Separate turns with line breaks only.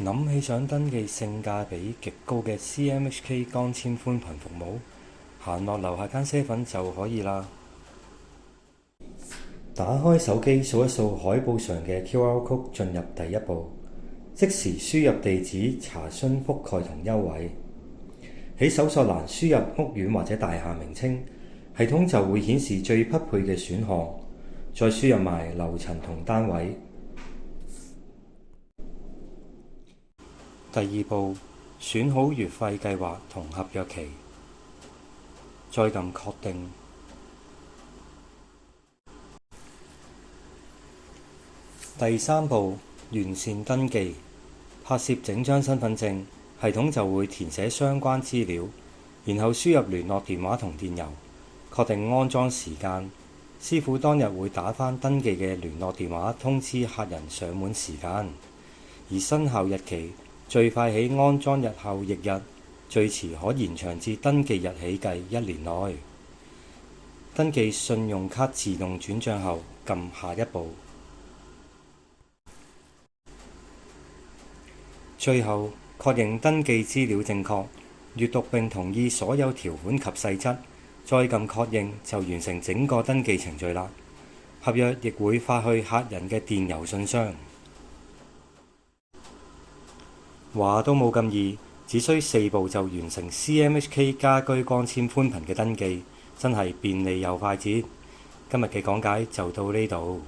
諗起想登記性價比極高嘅 CMHK 光纖寬頻服務，行落樓下間啡粉就可以啦。打開手機掃一掃海報上嘅 QR Code 進入第一步，即時輸入地址查詢覆蓋同優惠。喺搜索欄輸入屋苑或者大廈名稱，系統就會顯示最匹配嘅選項，再輸入埋樓層同單位。第二步，選好月費計劃同合約期，再撳確定。第三步，完善登記，拍攝整張身份證，系統就會填寫相關資料，然後輸入聯絡電話同電郵，確定安裝時間。師傅當日會打返登記嘅聯絡電話通知客人上門時間，而生效日期最快喺安裝日後翌日，最遲可延長至登記日起計1年內。登記信用卡自動轉帳後，撳下一步。最後確認登記資料正確，閱讀並同意所有條款及細則，再撳確認就完成整個登記程序啦。合約亦會發去客人嘅電郵信箱。話都冇咁易，只需4步就完成 CMHK 家居光纖寬頻嘅登記，真係便利又快捷。今日嘅講解就到呢度。